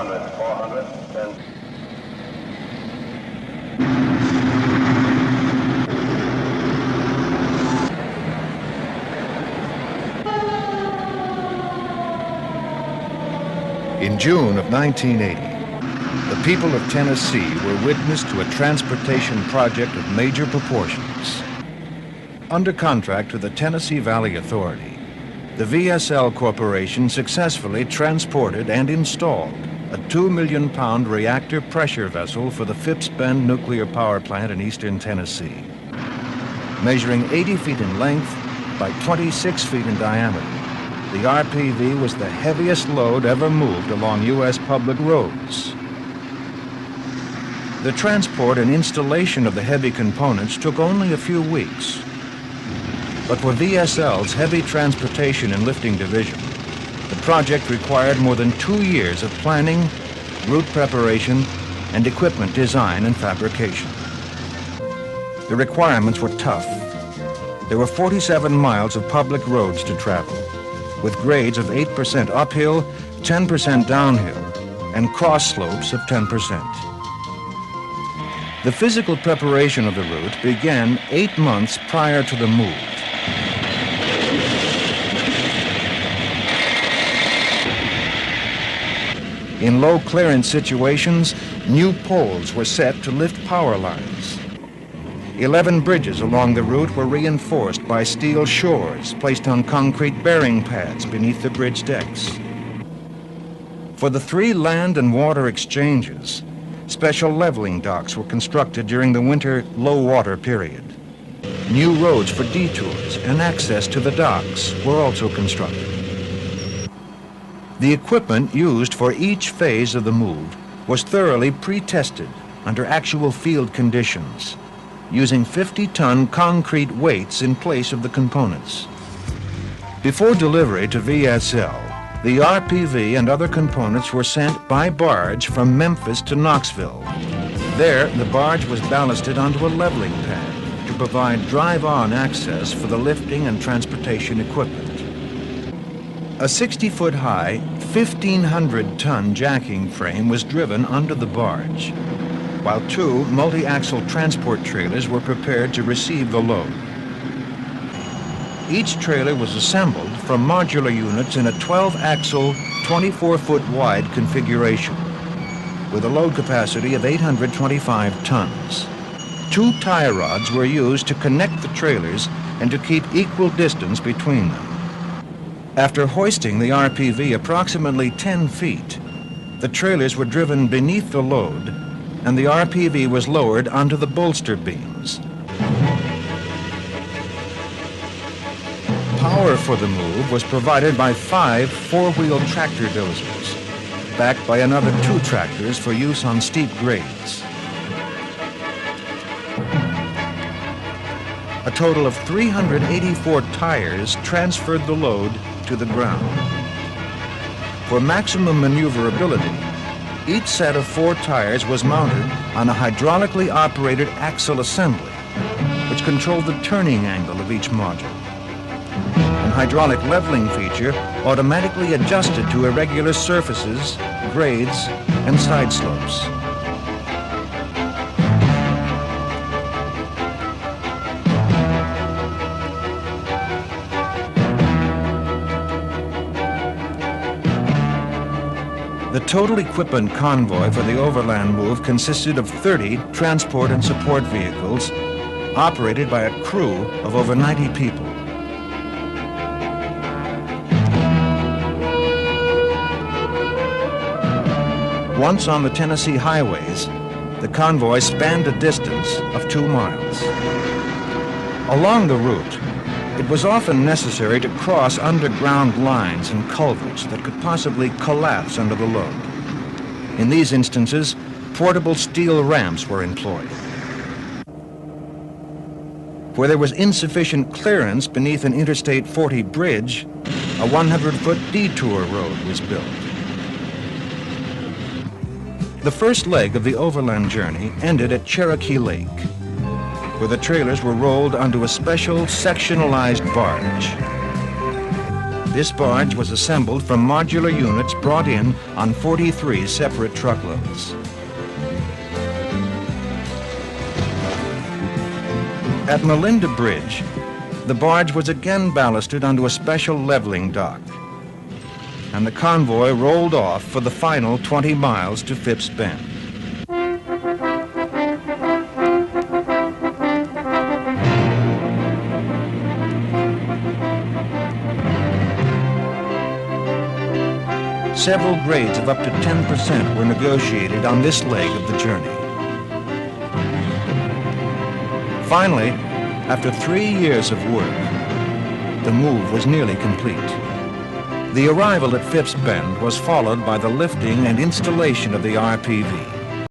400, 400, and... In June of 1980, the people of Tennessee were witness to a transportation project of major proportions. Under contract with the Tennessee Valley Authority, the VSL Corporation successfully transported and installed a 2 million pound reactor pressure vessel for the Phipps Bend nuclear power plant in eastern Tennessee. Measuring 80 feet in length by 26 feet in diameter, the RPV was the heaviest load ever moved along U.S. public roads. The transport and installation of the heavy components took only a few weeks. But for VSL's heavy transportation and lifting division, the project required more than 2 years of planning, route preparation, and equipment design and fabrication. The requirements were tough. There were 47 miles of public roads to travel, with grades of 8% uphill, 10% downhill, and cross slopes of 10%. The physical preparation of the route began 8 months prior to the move. In low clearance situations, new poles were set to lift power lines. 11 bridges along the route were reinforced by steel shores placed on concrete bearing pads beneath the bridge decks. For the 3 land and water exchanges, special leveling docks were constructed during the winter low water period. New roads for detours and access to the docks were also constructed. The equipment used for each phase of the move was thoroughly pre-tested under actual field conditions, using 50-ton concrete weights in place of the components. Before delivery to VSL, the RPV and other components were sent by barge from Memphis to Knoxville. There, the barge was ballasted onto a leveling pad to provide drive-on access for the lifting and transportation equipment. A 60-foot-high, 1,500-ton jacking frame was driven under the barge, while 2 multi-axle transport trailers were prepared to receive the load. Each trailer was assembled from modular units in a 12-axle, 24-foot-wide configuration, with a load capacity of 825 tons. 2 tie rods were used to connect the trailers and to keep equal distance between them. After hoisting the RPV approximately 10 feet, the trailers were driven beneath the load and the RPV was lowered onto the bolster beams. Power for the move was provided by 5 4-wheel tractor dozers, backed by another 2 tractors for use on steep grades. A total of 384 tires transferred the load to the ground. For maximum maneuverability, each set of 4 tires was mounted on a hydraulically operated axle assembly, which controlled the turning angle of each module. An hydraulic leveling feature automatically adjusted to irregular surfaces, grades, and side slopes. The total equipment convoy for the overland move consisted of 30 transport and support vehicles operated by a crew of over 90 people. Once on the Tennessee highways, the convoy spanned a distance of 2 miles. Along the route, it was often necessary to cross underground lines and culverts that could possibly collapse under the load. In these instances, portable steel ramps were employed. Where there was insufficient clearance beneath an Interstate 40 bridge, a 100-foot detour road was built. The first leg of the overland journey ended at Cherokee Lake, where the trailers were rolled onto a special sectionalized barge. This barge was assembled from modular units brought in on 43 separate truckloads. At Melinda Bridge, the barge was again ballasted onto a special leveling dock, and the convoy rolled off for the final 20 miles to Phipps Bend. Several grades of up to 10% were negotiated on this leg of the journey. Finally, after 3 years of work, the move was nearly complete. The arrival at Phipps Bend was followed by the lifting and installation of the RPV.